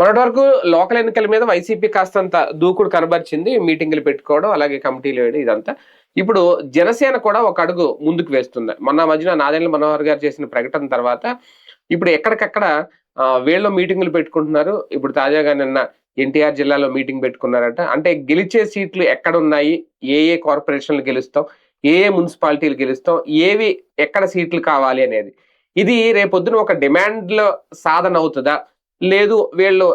మొన్నటి వరకు లోకల్ ఎన్నికల మీద వైసీపీ కాస్తంత దూకుడు కనబరిచింది. మీటింగులు పెట్టుకోవడం, అలాగే కమిటీలు వేయడం ఇదంతా. ఇప్పుడు జనసేన కూడా ఒక అడుగు ముందుకు వేస్తుంది. మొన్న మధ్యన నాదెండ్ల మనోహర్ గారు చేసిన ప్రకటన తర్వాత ఇప్పుడు ఎక్కడికక్కడ వీళ్ళు మీటింగులు పెట్టుకుంటున్నారు. ఇప్పుడు తాజాగా నిన్న ఎన్టీఆర్ జిల్లాలో మీటింగ్ పెట్టుకున్నారట. అంటే గెలిచే సీట్లు ఎక్కడున్నాయి, ఏ ఏ కార్పొరేషన్లు గెలుస్తాం, ఏ ఏ మున్సిపాలిటీలు గెలుస్తాం, ఏవి ఎక్కడ సీట్లు కావాలి అనేది. ఇది రేపొద్దున ఒక డిమాండ్లో సాధన అవుతుందా, లేదు వీళ్ళు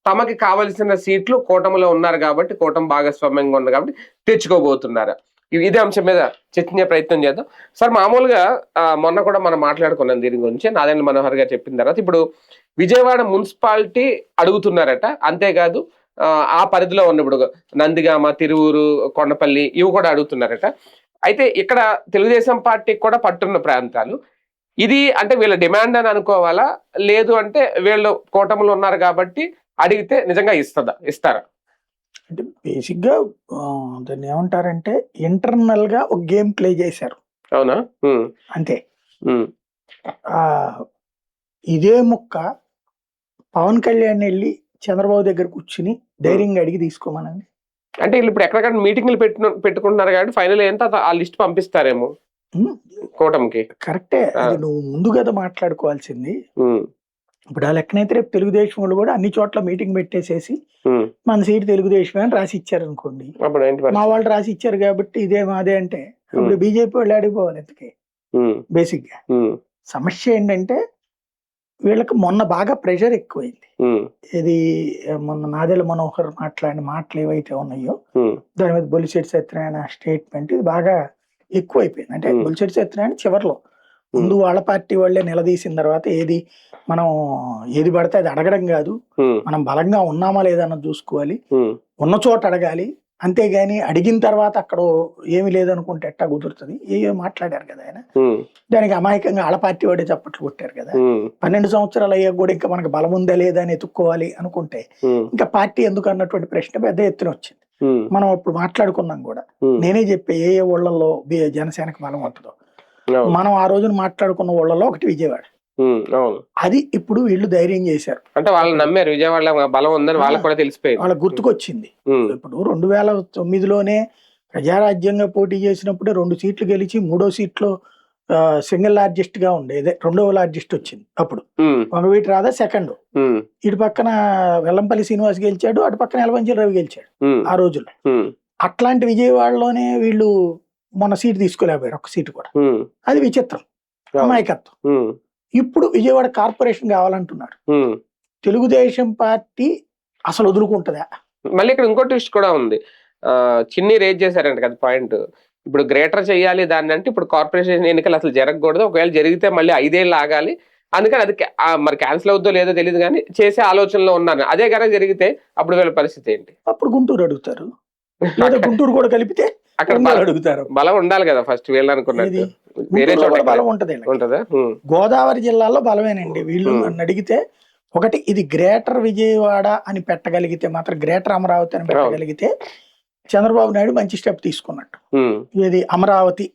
తమకి కావలసిన సీట్లు కూటమిలో ఉన్నారు కాబట్టి, కూటమి భాగస్వామ్యంగా ఉంది కాబట్టి తెచ్చుకోబోతున్నారా? ఇదే అంశం మీద చర్చించే ప్రయత్నం చేద్దాం. సార్, మామూలుగా మొన్న కూడా మనం మాట్లాడుకున్నాం దీని గురించి. నాదెండ్ల మనోహర్ గారు చెప్పిన తర్వాత ఇప్పుడు విజయవాడ మున్సిపాలిటీ అడుగుతున్నారట. అంతేకాదు ఆ పరిధిలో ఉన్న ఇప్పుడు నందిగామ, తిరువూరు, కొండపల్లి ఇవి కూడా అడుగుతున్నారట. అయితే ఇక్కడ తెలుగుదేశం పార్టీకి కూడా పట్టున్న ప్రాంతాలు. ఇది అంటే వీళ్ళ డిమాండ్ అని అనుకోవాలా, లేదు అంటే వీళ్ళు కూటమిలో ఉన్నారు కాబట్టి అడిగితే నిజంగా ఇస్తారా? అంటే బేసిక్ గా దాన్ని ఏమంటారంటే ఇంటర్నల్ గా ఒక గేమ్ ప్లే చేశారు. అవునా? అంతే. ఇదే ముక్క పవన్ కళ్యాణ్ వెళ్ళి చంద్రబాబు దగ్గర కూర్చుని ధైర్యంగా అడిగి తీసుకోమనండి. అంటే వీళ్ళు ఇప్పుడు ఎక్కడికక్కడ మీటింగ్లు పెట్టుకుంటున్నారు కాబట్టి ఫైనల్ ఏంటో ఆ లిస్ట్ పంపిస్తారేమో కూటమికి. కరెక్టే, అది నువ్వు ముందు కదా మాట్లాడుకోవాల్సింది. ఇప్పుడు ఆ లెక్కనైతే రేపు తెలుగుదేశం వాళ్ళు కూడా అన్ని చోట్ల మీటింగ్ పెట్టేసేసి మన సీట్ తెలుగుదేశం అని రాసి ఇచ్చారు అనుకోండి. మా వాళ్ళు రాసి ఇచ్చారు కాబట్టి ఇదే మాదే అంటే అప్పుడు బీజేపీ వాళ్ళు ఆడిపోవాలి. ఎందుకే బేసిక్ గా సమస్య ఏంటంటే వీళ్ళకి మొన్న బాగా ప్రెషర్ ఎక్కువైంది. ఇది మొన్న నాదెండ్ల మనోహర్ మాట్లాడిన మాటలు ఏవైతే ఉన్నాయో దాని మీద బొలిశెట్టి సత్యనారాయణ స్టేట్మెంట్ ఇది బాగా ఎక్కువైపోయింది. అంటే బొలిశెట్టి సత్యనారాయణ చివరిలో ముందు వాళ్ళ పార్టీ వాళ్ళే నిలదీసిన తర్వాత మనం ఏది పడితే అది అడగడం కాదు, మనం బలంగా ఉన్నామా లేదన్నది చూసుకోవాలి, ఉన్న చోట అడగాలి, అంతేగాని అడిగిన తర్వాత అక్కడ ఏమి లేదనుకుంటే ఎట్టా కుదురుతుంది. ఏవో మాట్లాడారు కదా ఆయన. దానికి అమాయకంగా ఆళ్ళ పార్టీ వాడే చప్పట్లు కొట్టారు కదా. 12 సంవత్సరాలు అయ్యాక కూడా ఇంకా మనకు బలం ఉందా లేదా అని ఎత్తుక్కోవాలి అనుకుంటే ఇంకా పార్టీ ఎందుకు అన్నటువంటి ప్రశ్న పెద్ద ఎత్తున వచ్చింది. మనం అప్పుడు మాట్లాడుకున్నాం కూడా. నేనే చెప్పే ఏ ఊళ్ళల్లో జనసేనకు బలం ఉంటుందో. మనం ఆ రోజున మాట్లాడుకున్న ఊళ్ళలో ఒకటి విజయవాడ. అది ఇప్పుడు వీళ్ళు ధైర్యం చేశారు. అంటే వాళ్ళు నమ్మారు విజయవాడలో బలం ఉందని వాళ్ళకి కూడా తెలిసిపోయింది. వాళ్ళకి గుర్తుకొచ్చింది. ఇప్పుడు 2009లోనే ప్రజారాజ్యంగా పోటీ చేసినప్పుడే 2 సీట్లు గెలిచి 3వ సీట్లో సింగిల్ లార్జెస్ట్ గా ఉండేది, 2వ లార్జెస్ట్ వచ్చింది. అప్పుడు వంగవీటి రాధా సెకండ్, ఇటు పక్కన వెల్లంపల్లి శ్రీనివాస్ గెలిచాడు, అటు పక్కన యలమంచిలి రవి గెలిచాడు ఆ రోజుల్లో. అట్లాంటి విజయవాడలోనే వీళ్ళు మొన్న సీటు తీసుకోలేకపోయారు, ఒక్క సీటు కూడా. అది విచిత్రం, అమాయకత్వం. ఇప్పుడు విజయవాడ కార్పొరేషన్ కావాలంటున్నారు. తెలుగుదేశం పార్టీ అసలు వదులుకుంటుందా? మళ్ళీ ఇక్కడ ఇంకో ట్విస్ట్ కూడా ఉంది. చిన్ని రేజ్ చేశారంట కదా పాయింట్. ఇప్పుడు గ్రేటర్ చేయాలి దాన్ని అంటే ఇప్పుడు కార్పొరేషన్ ఎన్నికలు అసలు జరగకూడదు, ఒకవేళ జరిగితే మళ్ళీ 5 ఏళ్ళు ఆగాలి. అందుకని అది మరి క్యాన్సిల్ అవుద్దో లేదో తెలియదు కానీ చేసే ఆలోచనలో ఉన్నారు. అదే కనుక జరిగితే అప్పుడు వీళ్ళ పరిస్థితి ఏంటి? అప్పుడు గుంటూరు అడుగుతారు, లేదా గుంటూరు కూడా కలిపితే అక్కడ అడుగుతారు. బలం ఉండాలి కదా ఫస్ట్ వీళ్ళు అనుకున్నది. వేరే చోట బలం ఉంటదా? గోదావరి జిల్లాలో బలమేనండి. వీళ్ళు నన్ను అడిగితే ఒకటి ఇది గ్రేటర్ విజయవాడ అని పెట్టగలిగితే మాత్రం, గ్రేటర్ అమరావతి అని పెట్టగలిగితే చంద్రబాబు నాయుడు మంచి స్టెప్ తీసుకున్నట్టు. ఇది అమరావతి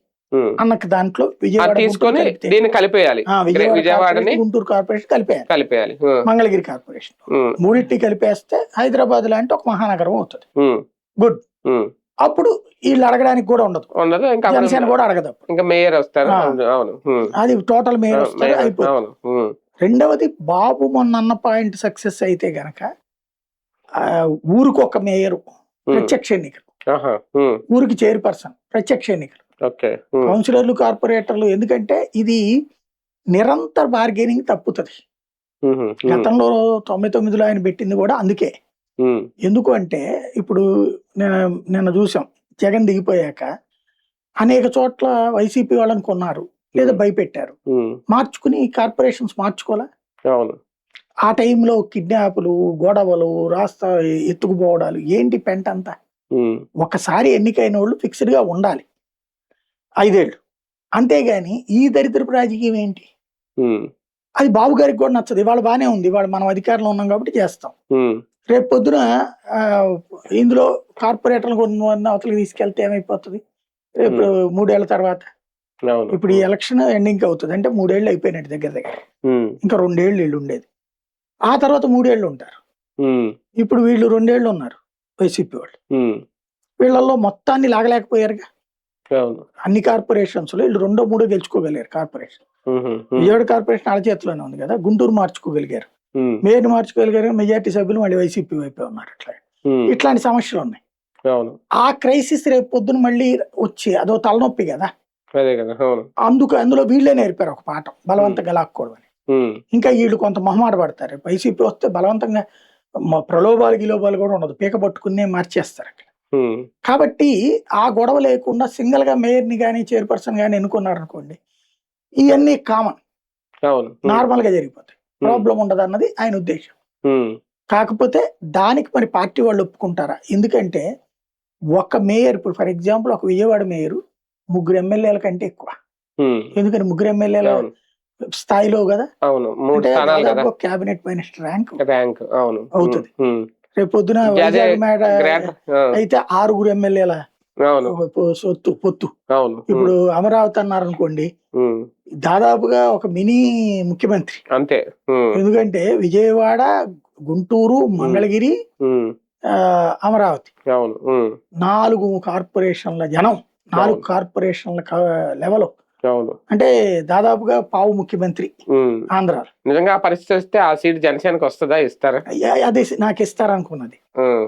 అన్న దాంట్లో విజయవాడ తీసుకొని దీన్ని కలిపేయాలి, విజయవాడని గుంటూరు కార్పొరేషన్ కలిపేయాలి, మంగళగిరి కార్పొరేషన్ మూడింటిని కలిపేస్తే హైదరాబాద్ లాంటి ఒక మహానగరం అవుతుంది. గుడ్. అప్పుడు వీళ్ళు అడగడానికి కూడా ఉండదు, జనసేన కూడా అడగదు. ఇంకా మేయర్ వస్తారు, అది టోటల్ మేయర్ వస్తారు, అయిపోతుంది. రెండవది బాబు మొన్న అన్న పాయింట్ సక్సెస్ అయితే గనక ఊరికి ఒక మేయరు ప్రత్యక్ష ఎన్నికలు, ఊరికి చైర్పర్సన్ ప్రత్యక్ష ఎన్నికలు, కౌన్సిలర్లు, కార్పొరేటర్లు. ఎందుకంటే ఇది నిరంతర బార్గెనింగ్ తప్పుతుంది. గతంలో 99లో ఆయన పెట్టింది కూడా అందుకే. ఎందుకు అంటే ఇప్పుడు నిన్న చూసాం, జగన్ దిగిపోయాక అనేక చోట్ల వైసీపీ వాళ్ళని కొన్నారు, లేదా భయపెట్టారు, మార్చుకుని కార్పొరేషన్స్ మార్చుకోలే. ఆ టైంలో కిడ్నాపులు, గొడవలు, రాస్తా ఎత్తుకుపోవడాలు, ఏంటి పెంట అంతా. ఒకసారి ఎన్నికైన వాళ్ళు ఫిక్స్డ్ గా ఉండాలి 5 ఏళ్ళు, అంతేగాని ఈ దరిద్రపు రాజకీయం ఏంటి? అది బాబు గారికి కూడా నచ్చదు. ఇవాళ బానే ఉంది, ఇవాళ మనం అధికారంలో ఉన్నాం కాబట్టి చేస్తాం. రేపు పొద్దున ఇందులో కార్పొరేటర్లు కొన్ని అవతలకి తీసుకెళ్తే ఏమైపోతుంది? రేపు 3 ఏళ్ల తర్వాత, ఇప్పుడు ఈ ఎలక్షన్ ఎండింగ్ అవుతుంది అంటే 3 ఏళ్ళు అయిపోయినట్టు దగ్గర దగ్గర. ఇంకా 2 ఏళ్ళు వీళ్ళు ఉండేది, ఆ తర్వాత 3 ఏళ్ళు ఉంటారు. ఇప్పుడు వీళ్ళు 2 ఏళ్ళు ఉన్నారు వైసీపీ వాళ్ళు. వీళ్ళల్లో మొత్తాన్ని లాగలేకపోయారుగా. అన్ని కార్పొరేషన్స్ లో వీళ్ళు 2, 3 గెలుచుకోగలిగారు కార్పొరేషన్. విజయవాడ కార్పొరేషన్ వాళ్ళ చేతిలోనే ఉంది కదా. గుంటూరు మార్చుకోగలిగారు, మేయర్ మార్చుకోగలిగారు, మెజార్టీ సభ్యులు మళ్ళీ వైసీపీ వైపే ఉన్నారు. ఇట్లాంటి సమస్యలు ఉన్నాయి. ఆ క్రైసిస్ రేపు పొద్దున మళ్ళీ వచ్చి అదో తలనొప్పి కదా. అందులో వీళ్ళే నేర్పారు ఒక పాఠం, బలవంతంగా లాక్కోవడం అని. ఇంకా వీళ్ళు కొంత మొహమాట పడతారు. వైసీపీ వస్తే బలవంతంగా ప్రలోభాలు గిలోభాలు కూడా ఉండదు, పీక పట్టుకునే మార్చేస్తారు అక్కడ. కాబట్టి ఆ గొడవ లేకుండా సింగిల్ గా మేయర్ ని గానీ చైర్పర్సన్ గానీ ఎన్నుకున్నారు అనుకోండి, ఇవన్నీ కామన్, నార్మల్ గా జరిగిపోతాయి, ప్రాబ్లం ఉండదు అన్నది ఆయన ఉద్దేశం. కాకపోతే దానికి మరి పార్టీ వాళ్ళు ఒప్పుకుంటారా? ఎందుకంటే ఒక మేయర్, ఇప్పుడు ఫర్ ఎగ్జాంపుల్ ఒక విజయవాడ మేయర్ 3 ఎమ్మెల్యేల కంటే ఎక్కువ. ఎందుకని 3 ఎమ్మెల్యేల స్థాయిలో కదా, అంటే క్యాబినెట్ మినిస్టర్ ర్యాంక్ అవుతుంది. రేపు పొద్దున వైజాగ్ మేడ అయితే 6 ఎమ్మెల్యేల పొత్తు. ఇప్పుడు అమరావతి అన్నారు అనుకోండి, దాదాపుగా ఒక మినీ ముఖ్యమంత్రి అంతే. ఎందుకంటే విజయవాడ, గుంటూరు, మంగళగిరి, అమరావతి 4 కార్పొరేషన్ల జనం, 4 కార్పొరేషన్ల లెవెల్. అంటే దాదాపుగా పావు ముఖ్యమంత్రి ఆంధ్ర. నిజంగా పరిస్థితి వస్తే ఆ సీట్ జనసేనకి వస్తుందా, ఇస్తారా? అదే నాకు ఇస్తారనుకున్నది.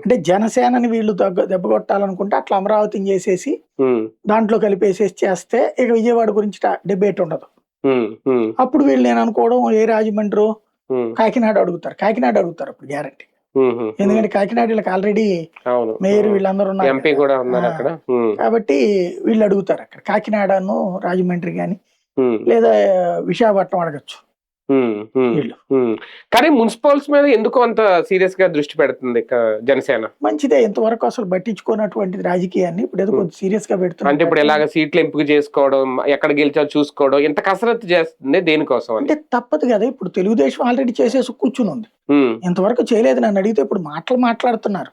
అంటే జనసేనని వీళ్ళు దెబ్బ కొట్టాలనుకుంటే అట్లా అమరావతిని చేసేసి దాంట్లో కలిపేసేసి చేస్తే ఇక విజయవాడ గురించి డిబేట్ ఉండదు. అప్పుడు వీళ్ళు నేను అనుకోవడం ఏ రాజమండ్రి, కాకినాడ అడుగుతారు అప్పుడు గ్యారంటీ. ఎందుకంటే కాకినాడ వీళ్ళకి ఆల్రెడీ మేయర్ వీళ్ళందరూ ఉన్నారు కాబట్టి వీళ్ళు అడుగుతారు అక్కడ. కాకినాడను రాజమండ్రి గాని లేదా విశాఖపట్నం అడగచ్చు. కానీ మున్సిపల్స్ మీద ఎందుకు అంత సీరియస్ గా దృష్టి పెడుతుంది జనసేన? మంచిదే, ఇంతవరకు అసలు పట్టించుకున్నటువంటిది రాజకీయాన్ని ఇప్పుడు ఏదో కొంచెం సీరియస్ గా పెడుతుంది. అంటే ఇప్పుడు ఎలాగ సీట్లు ఎంపిక చేసుకోవడం, ఎక్కడ గెలిచా చూసుకోవడం, ఎంత కసరత్తు చేస్తుంది దేనికోసం అంటే తప్పదు కదా. ఇప్పుడు తెలుగుదేశం ఆల్రెడీ చేసేసి కూర్చుని ఉంది, ఇంతవరకు చేయలేదు. నన్ను అడిగితే ఇప్పుడు మాట్లాడుతున్నారు.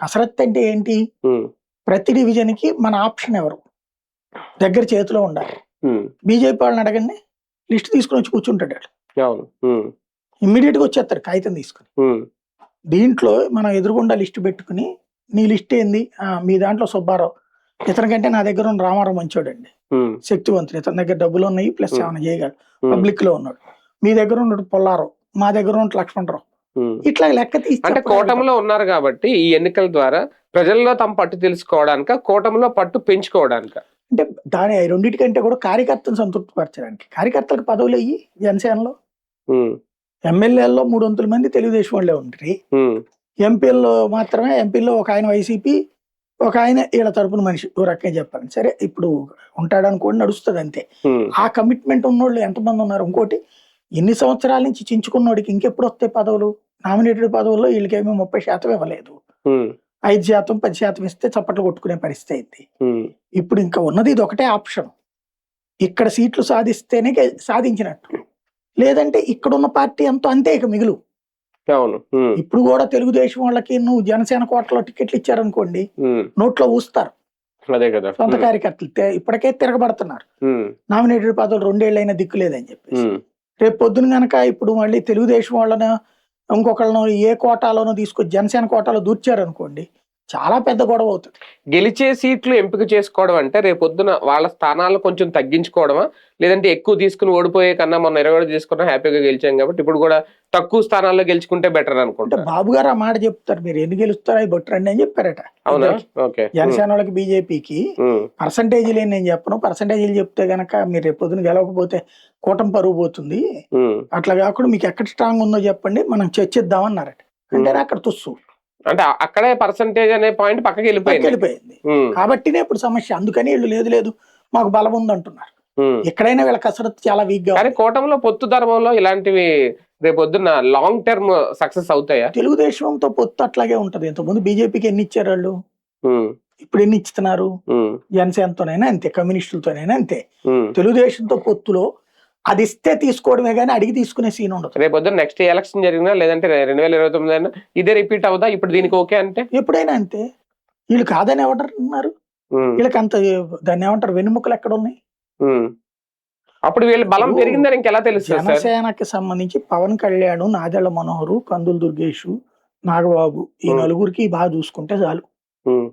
కసరత్తు అంటే ఏంటి? ప్రతి డివిజన్ కి మన ఆప్షన్ ఎవరు దగ్గర చేతిలో ఉండాలి. బీజేపీ వాళ్ళని అడగండి, లిస్ట్ తీసుకుని వచ్చి కూర్చుంటాడు, ఇమ్మీడియట్ గా వచ్చేస్తారు కాగితం తీసుకుని. దీంట్లో మనం ఎదురుగుండా లిస్ట్ పెట్టుకుని, నీ లిస్ట్ ఏంది, మీ దాంట్లో సుబ్బారావు, ఇతని కంటే నా దగ్గర ఉన్న రామారావు మంచోడండి, శక్తివంతుడు, ఇతని దగ్గర డబ్బులు ఉన్నాయి, ప్లస్ ఏమైనా చేయగలడు, పబ్లిక్ లో ఉన్నాడు. మీ దగ్గర ఉన్నాడు పొల్లారావు, మా దగ్గర ఉన్న లక్ష్మణరావు. ఇట్లా లెక్క తీసి అంటే కూటమిలో ఉన్నారు కాబట్టి ఈ ఎన్నికల ద్వారా ప్రజల్లో తమ పట్టు తెలుసుకోవడానిక, కూటమిలో పట్టు పెంచుకోవడానిక? అంటే దాని రెండింటికంటే కూడా కార్యకర్తను సంతృప్తి పరచడానికి. కార్యకర్తలకు పదవులు అయ్యి జనసేనలో ఎమ్మెల్యేల్లో 300 మంది తెలుగుదేశం వాళ్ళే ఉంటారు. ఎంపీల్లో మాత్రమే, ఎంపీల్లో ఒక ఆయన వైసీపీ, ఒక ఆయన వీళ్ళ తరపున మనిషి, ఓ రకంగా చెప్పాలి. సరే ఇప్పుడు ఉంటాడు అనుకోండి, నడుస్తుంది అంతే. ఆ కమిట్మెంట్ ఉన్నోళ్ళు ఎంతమంది ఉన్నారు? ఇంకోటి, ఎన్ని సంవత్సరాల నుంచి చించుకున్నోడికి ఇంకెప్పుడు వస్తాయి పదవులు? నామినేటెడ్ పదవుల్లో వీళ్ళకేమో 30% ఇవ్వలేదు, 5%, 10% ఇస్తే చప్పట్లు కొట్టుకునే పరిస్థితి అయింది. ఇప్పుడు ఇంకా ఉన్నది ఇది ఒకటే ఆప్షన్. ఇక్కడ సీట్లు సాధిస్తేనే సాధించినట్టు, లేదంటే ఇక్కడున్న పార్టీ ఎంతో అంతే ఇక మిగులు. ఇప్పుడు కూడా తెలుగుదేశం వాళ్ళకి నువ్వు జనసేన కోటలో టికెట్లు ఇచ్చారనుకోండి, నోట్లో ఊస్తారు సొంత కార్యకర్తలు. ఇప్పటికే తిరగబడుతున్నారు, నామినేటెడ్ పదవులు 2 ఏళ్ళైనా దిక్కు లేదని చెప్పేసి. రేపు పొద్దున గనక ఇప్పుడు మళ్ళీ తెలుగుదేశం వాళ్ళను ఇంకొకళ్ళను ఏ కోటాలోనో తీసుకొచ్చి జనసేన కోటాలో దూర్చారనుకోండి, చాలా పెద్ద గొడవ అవుతుంది. గెలిచే సీట్లు ఎంపిక చేసుకోవడం అంటే రేపొద్దున వాళ్ళ స్థానాలను కొంచెం తగ్గించుకోవడమా, లేదంటే ఎక్కువ తీసుకుని ఓడిపోయే కన్నా మొన్న 20 తీసుకున్నా హ్యాపీగా గెలిచాం కాబట్టి ఇప్పుడు కూడా తక్కువ స్థానాల్లో గెలుచుకుంటే బెటర్ అనుకుంటా. బాబు గారు ఆ మాట చెప్తారు, మీరు ఎన్ని గెలుస్తారా అవి బొట్టరండి అని చెప్పారట. అవునా? ఓకే. జనసేన వాళ్ళకి బీజేపీకి పర్సంటేజీలు ఏం నేను చెప్పను, పర్సంటేజీలు చెప్తే గనక మీరు రేపు పొద్దున గెలవకపోతే కూటమి పరుగు పోతుంది. అట్లా కాకుండా మీకు ఎక్కడ స్ట్రాంగ్ ఉందో చెప్పండి, మనం చర్చిద్దామన్నారట. అంటే అక్కడ తుస్సు, అంటే అక్కడే పర్సంటేజ్ అనే పాయింట్ పక్కకి వెళ్ళిపోయింది. కాబట్టినే ఇప్పుడు సమస్య. అందుకని వీళ్ళు లేదు మాకు బలం ఉంది అంటున్నారు. ఎక్కడైనా వీళ్ళ కసరత్తు చాలా వీక్ గా. కానీ కూటమిలో పొత్తు ధర్మంలో ఇలాంటివి రేపొద్దున లాంగ్ టర్మ్ సక్సెస్ అవుతాయా? తెలుగుదేశంతో పొత్తు అట్లాగే ఉంటది. ఇంతకుముందు బీజేపీకి ఎన్ని ఇచ్చారు వాళ్ళు, ఇప్పుడు ఎన్ని ఇస్తున్నారు? జనసేనతోనైనా అంతే, కమ్యూనిస్టులతోనైనా అంతే. తెలుగుదేశంతో పొత్తులో అది ఇస్తే తీసుకోవడమే కానీ అడిగి తీసుకునే సీన్ ఉండదు. రేపు పొద్దున్న నెక్స్ట్ ఎలక్షన్ జరిగినా, లేదంటే 2029 అయినా ఇదే రిపీట్ అవుదా? ఇప్పుడు దీనికి ఓకే అంటే ఎప్పుడైనా అంతే. వీళ్ళు కాదని ఎవడన్నారు? వీళ్ళకి అంత దాన్ని ఏమంటారు, వెన్నుముక్కలు ఎక్కడ ఉన్నాయి? అప్పుడు వీళ్ళ బలం పెరిగిందని ఇంకెలా తెలుసు? జనసేనకి సంబంధించి పవన్ కళ్యాణ్, నాదెళ్ల మనోహరు, కందుల దుర్గేష్, నాగబాబు ఈ ఉమ్. నలుగురికి బాగా చూసుకుంటే చాలు. ఉమ్.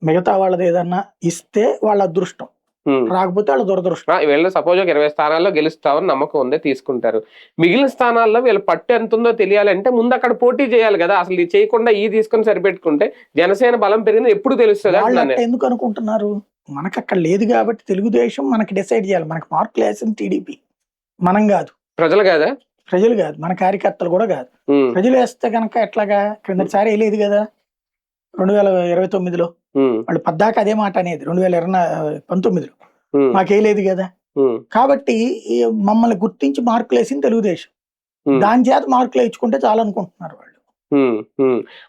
మిగతా వాళ్ళది ఏదన్నా ఇస్తే వాళ్ళ అదృష్టం, ఉమ్. రాకపోతే వాళ్ళ దురదృష్టం. వీళ్ళు సపోజ్ ఒక 20 స్థానాల్లో గెలుస్తామని నమ్మకం ఉంది, తీసుకుంటారు. మిగిలిన స్థానాల్లో వీళ్ళ పట్టు ఎంత ఉందో తెలియాలంటే ముందు అక్కడ పోటీ చేయాలి కదా. అసలు ఇది చేయకుండా ఈ తీసుకొని సరిపెట్టుకుంటే జనసేన బలం పెరిగింది ఎప్పుడు తెలుస్తుంది వాళ్ళు అంటున్నాను అట్ట ఎందుకు అనుకుంటున్నారు? మనకు అక్కడ లేదు కాబట్టి తెలుగుదేశం మనకి డిసైడ్ చేయాలి. మనకు మార్కులు వేసింది టీడీపీ, మనం కాదు. ప్రజలు కాదా? ప్రజలు కాదు, మన కార్యకర్తలు కూడా కాదు. ఉమ్. ప్రజలు వేస్తే కనుక ఎట్లాగా? క్రిందటిసారి వేయలేదు కదా 2029లో. ఉమ్. వాళ్ళు పద్దాక అదే మాట అనేది 2019లో ఉమ్. మాకేయలేదు కదా. ఉమ్. కాబట్టి ఈ మమ్మల్ని గుర్తించి మార్కులు వేసింది తెలుగుదేశం. ఉమ్. దాని చేత మార్కులు వేయించుకుంటే చాలు అనుకుంటున్నారు వాళ్ళు.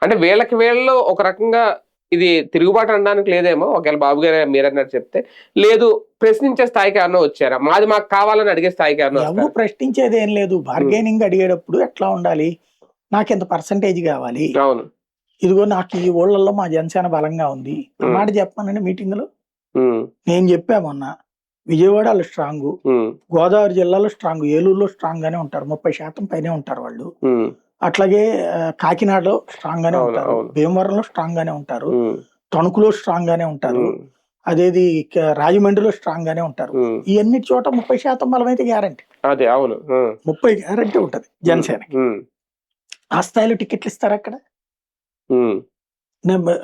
అంటే వీళ్ళలో ఒక రకంగా ఇది తిరుగుబాటు అనడానికి లేదేమో. ఒకవేళ బాబు గారు మీరన్నట్టు చెప్తే లేదు, ప్రశ్నించే స్థాయికి ఏమన్నా వచ్చారా? మాది మాకు కావాలని అడిగే స్థాయికి ఏమన్నా ఎవరు వస్తారా? ప్రశ్నించేది ఏం లేదు. బార్గెనింగ్ అడిగేటప్పుడు ఎట్లా ఉండాలి? నాకు ఎంత పర్సంటేజ్ కావాలి, అవును. ఇదిగో నాకు ఈ ఊళ్ళల్లో మా జనసేన బలంగా ఉంది ఆ మాట చెప్పానండి మీటింగ్ లో. నేను చెప్పా మొన్న, విజయవాడలో స్ట్రాంగ్, గోదావరి జిల్లాలో స్ట్రాంగ్, ఏలూరులో స్ట్రాంగ్ గానే ఉంటారు, 30% పైనే ఉంటారు వాళ్ళు. అట్లాగే కాకినాడలో స్ట్రాంగ్ గానే ఉంటారు, భీమవరంలో స్ట్రాంగ్ గానే ఉంటారు, తణుకులో స్ట్రాంగ్ గానే ఉంటారు, అదేది రాజమండ్రిలో స్ట్రాంగ్ గానే ఉంటారు. ఈ అన్నిటి చోట 30% బలం అయితే గ్యారంటీ. అదే అవును, 30 గ్యారంటీ ఉంటది జనసేనకి. ఆ స్థాయిలో టికెట్లు ఇస్తారు అక్కడ.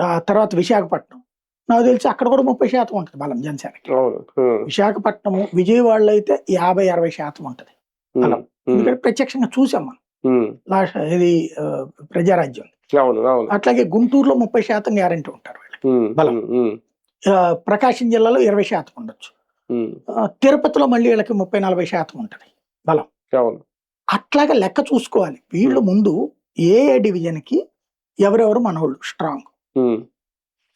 ఆ తర్వాత విశాఖపట్నం నాకు తెలిసి అక్కడ కూడా 30% ఉంటది బలం జనసేనకి. విశాఖపట్నము, విజయవాడలో అయితే 50-60% ఉంటది బలం. ఎందుకంటే ప్రత్యక్షంగా చూసాం మనం లాస్ట్ ఇది ప్రజారాజ్యం. అట్లాగే గుంటూరులో 30% గ్యారంటీ ఉంటారు వీళ్ళకి బలం. ప్రకాశం జిల్లాలో 20% ఉండొచ్చు. తిరుపతిలో మళ్ళీ వీళ్ళకి 30-40% ఉంటది బలం. అట్లాగే లెక్క చూసుకోవాలి వీళ్ళు. ముందు ఏ డివిజన్ కి ఎవరెవరు మనోళ్ళు స్ట్రాంగ్,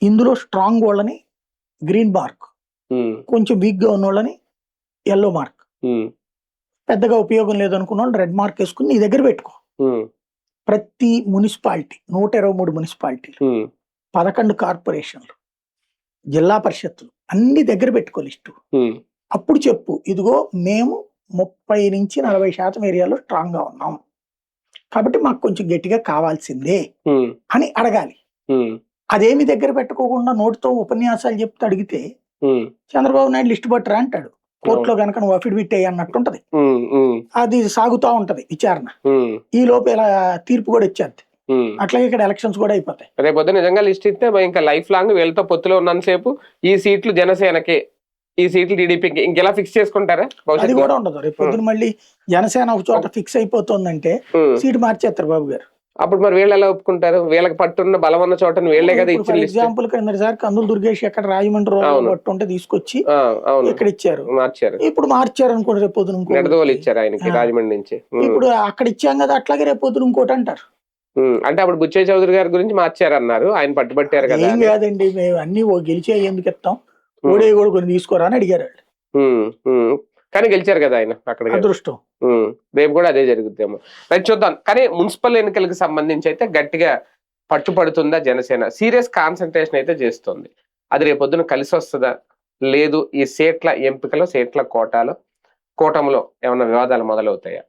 ఇందులో స్ట్రాంగ్ వాళ్ళని గ్రీన్ మార్క్, కొంచెం వీక్ గా ఉన్న వాళ్ళని ఎల్లో మార్క్, పెద్దగా ఉపయోగం లేదనుకున్న వాళ్ళు రెడ్ మార్క్ వేసుకుని నీ దగ్గర పెట్టుకో. ప్రతి మున్సిపాలిటీ 123 మున్సిపాలిటీలు, 11 కార్పొరేషన్లు, జిల్లా పరిషత్తులు అన్ని దగ్గర పెట్టుకో లిస్టు. అప్పుడు చెప్పు, ఇదిగో మేము 30-40% ఏరియాలో స్ట్రాంగ్ గా ఉన్నాం కాబట్టి మాకు కొంచెం గట్టిగా కావాల్సిందే అని అడగాలి. అదేమి దగ్గర పెట్టుకోకుండా నోటితో ఉపన్యాసాలు చెప్తే అడిగితే చంద్రబాబు నాయుడు లిస్టు పట్టరా అంటాడు. కోర్టులో కనుక నువ్వు అఫిడవిట్ అయ్యి అన్నట్టుంటది. అది సాగుతా ఉంటది విచారణ. ఈ లోపు ఇలా తీర్పు కూడా ఇచ్చేది. అట్లాగే ఇక్కడ ఎలక్షన్స్ కూడా అయిపోతాయి. రేపొద్దు నిజంగా లిస్ట్ ఇస్తే ఇంకా లైఫ్ లాంగ్ వీళ్ళతో పొత్తులో ఉన్నంతసేపు ఈ సీట్లు జనసేనకి, ఈ సీట్లు టీడీపీకి ఇంకెలా ఫిక్స్ చేసుకుంటారా? అది కూడా ఉండదు. రేపు పొద్దున మళ్ళీ జనసేన ఒక చోట ఫిక్స్ అయిపోతుందంటే సీటు మార్చేస్తారు బాబు గారు. అప్పుడు మరి వీళ్ళు ఎలా ఒప్పుకుంటారు? వీళ్ళకి పట్టున్న బలం ఉన్న చోట వీళ్ళే కదా ఇచ్చారు. ఎగ్జాంపుల్ క్రిందసారి కందులు దుర్గేష్ ఎక్కడ రాజమండ్రి పట్టు ఉంటే తీసుకొచ్చి ఇక్కడ ఇచ్చారు, మార్చారు. ఇప్పుడు మార్చారు అనుకోండి, రేపు పొద్దున ఇచ్చారు ఆయనకి రాజమండ్రి నుంచి. ఇప్పుడు అక్కడ ఇచ్చాం కదా, అట్లాగే రేపు పొద్దున ఇంకోటి అంటారు. అంటే అప్పుడు బుచ్చయ్య చౌదరి గారి గురించి మార్చారన్నారు, ఆయన పట్టుబట్టారు కదా. ఏం కాదండి, మేము అన్ని గెలిచే ఎందుకు ఇస్తాం, ఓడే కూడా కొన్ని తీసుకోరా అని అడిగారు వాళ్ళు. కానీ గెలిచారు కదా ఆయన, అక్కడ అదృష్టం. రేపు కూడా అదే జరుగుతుందేమో, రైట్ చూద్దాం. కానీ మున్సిపల్ ఎన్నికలకు సంబంధించి అయితే గట్టిగా పట్టుపడుతుందా జనసేన? సీరియస్ కాన్సన్ట్రేషన్ అయితే చేస్తుంది. అది రేపొద్దున కలిసి వస్తుందా లేదు, ఈ సీట్ల ఎంపికలో, సీట్ల కోటాలో, కూటమిలో ఏమైనా వివాదాలు మొదలవుతాయా?